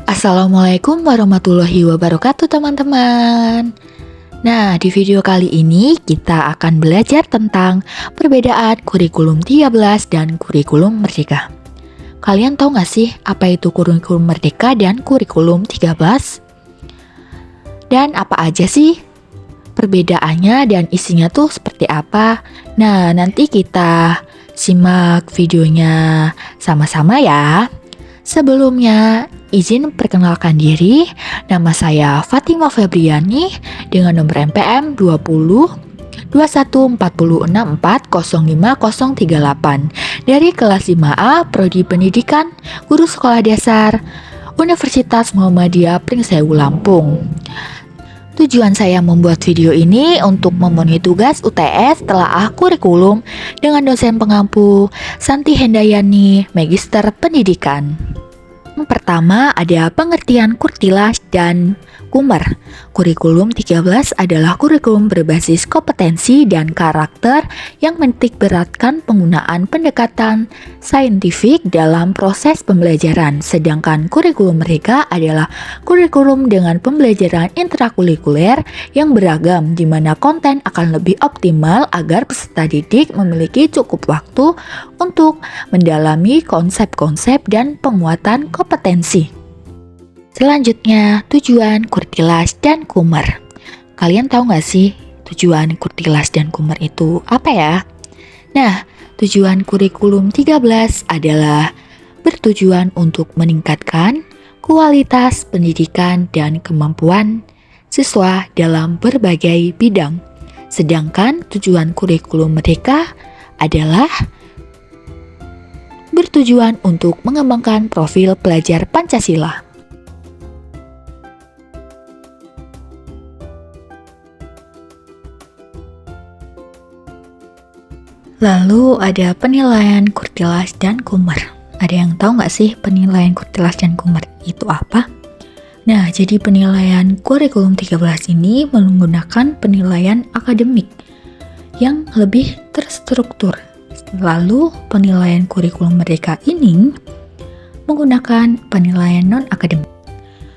Assalamualaikum warahmatullahi wabarakatuh teman-teman. Nah, di video kali ini kita akan belajar tentang perbedaan kurikulum 13 dan kurikulum merdeka. Kalian tahu gak sih apa itu kurikulum merdeka dan kurikulum 13? Dan apa aja sih perbedaannya dan isinya tuh seperti apa? Nah, nanti kita simak videonya sama-sama ya. Sebelumnya, izin perkenalkan diri, nama saya Fatimah Febriani dengan nomor NPM 20 21464050038 dari kelas 5A Prodi Pendidikan Guru Sekolah Dasar Universitas Muhammadiyah Pringsewu Lampung. Tujuan saya membuat video ini untuk memenuhi tugas UTS telah kurikulum dengan dosen pengampu Santi Hendayani, Magister Pendidikan. Pertama ada pengertian kurtilas dan kumer. Kurikulum 13 adalah kurikulum berbasis kompetensi dan karakter yang menitik beratkan penggunaan pendekatan saintifik dalam proses pembelajaran. Sedangkan kurikulum merdeka adalah kurikulum dengan pembelajaran intrakurikuler yang beragam, di mana konten akan lebih optimal agar peserta didik memiliki cukup waktu untuk mendalami konsep-konsep dan penguatan kompetensi. Selanjutnya, tujuan kurtilas dan kumer. Kalian tahu gak sih tujuan kurtilas dan kumer itu apa ya? Nah, tujuan kurikulum 13 adalah bertujuan untuk meningkatkan kualitas pendidikan dan kemampuan siswa dalam berbagai bidang. Sedangkan tujuan kurikulum merdeka adalah bertujuan untuk mengembangkan profil pelajar Pancasila. Lalu ada penilaian kurtilas dan kumer. Ada yang tahu nggak sih penilaian kurtilas dan kumer itu apa? Nah, jadi penilaian kurikulum 13 ini menggunakan penilaian akademik yang lebih terstruktur. Lalu penilaian kurikulum merdeka ini menggunakan penilaian non-akademik.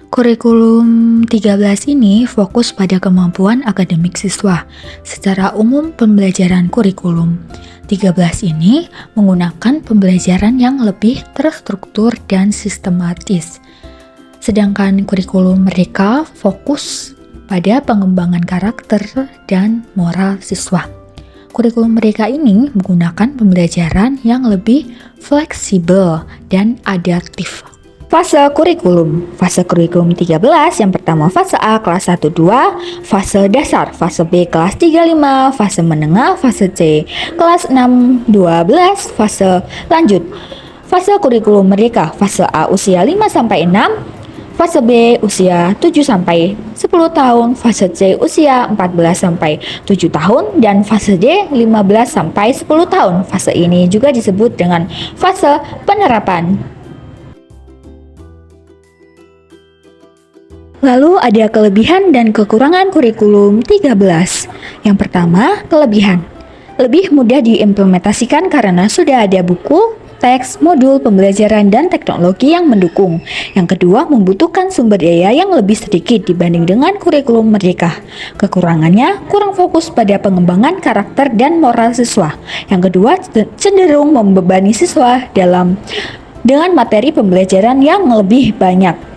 Kurikulum 13 ini fokus pada kemampuan akademik siswa. Secara umum pembelajaran kurikulum 13 ini menggunakan pembelajaran yang lebih terstruktur dan sistematis. Sedangkan kurikulum merdeka fokus pada pengembangan karakter dan moral siswa. Kurikulum merdeka ini menggunakan pembelajaran yang lebih fleksibel dan adaptif. Fase kurikulum 13 yang pertama fase A kelas 1-2, fase dasar, fase B kelas 3-5, fase menengah, fase C kelas 6-12, fase lanjut. Fase kurikulum merdeka fase A usia 5-6, fase B usia 7-10 tahun, fase C usia 14-7 tahun, dan fase D 15-10 tahun. Fase ini juga disebut dengan fase penerapan. Lalu ada kelebihan dan kekurangan kurikulum 13. Yang pertama, kelebihan. Lebih mudah diimplementasikan karena sudah ada buku, teks, modul pembelajaran, dan teknologi yang mendukung. Yang kedua, membutuhkan sumber daya yang lebih sedikit dibanding dengan kurikulum merdeka. Kekurangannya, kurang fokus pada pengembangan karakter dan moral siswa. Yang kedua, cenderung membebani siswa dengan materi pembelajaran yang lebih banyak.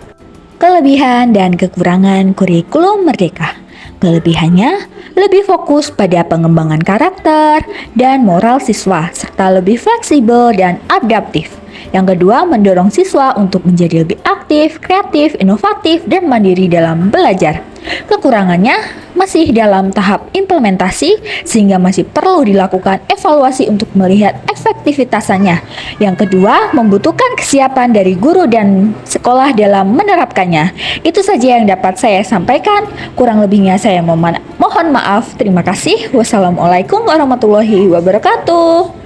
Kelebihan dan kekurangan kurikulum merdeka. Kelebihannya lebih fokus pada pengembangan karakter dan moral siswa, serta lebih fleksibel dan adaptif. Yang kedua, mendorong siswa untuk menjadi lebih aktif, kreatif, inovatif, dan mandiri dalam belajar. Kekurangannya masih dalam tahap implementasi, sehingga masih perlu dilakukan evaluasi untuk melihat efektivitasnya. Yang kedua, membutuhkan kesiapan dari guru dan sekolah dalam menerapkannya. Itu saja yang dapat saya sampaikan. Kurang lebihnya saya mohon maaf. Terima kasih. Wassalamualaikum warahmatullahi wabarakatuh.